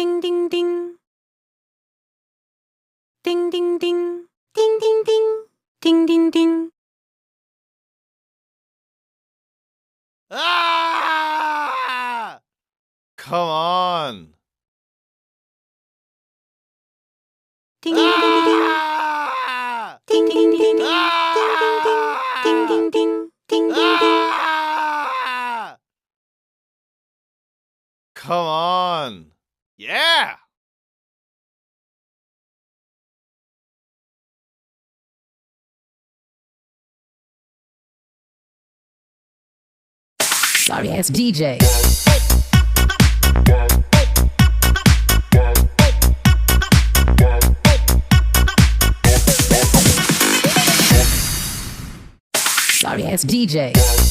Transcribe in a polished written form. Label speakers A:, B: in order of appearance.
A: Ding ding ding. Ding ding ding. Ding ding ding. Ding ding ding.
B: Ah! Come on.
A: Ding ding ding ding.
B: Ah!
A: Ding ding ding ding.
B: Ah!
A: Ding ding ding. Ding ding ding.
B: Ah! Come on. Yeah!
C: Sorry ass DJ. Sorry ass DJ.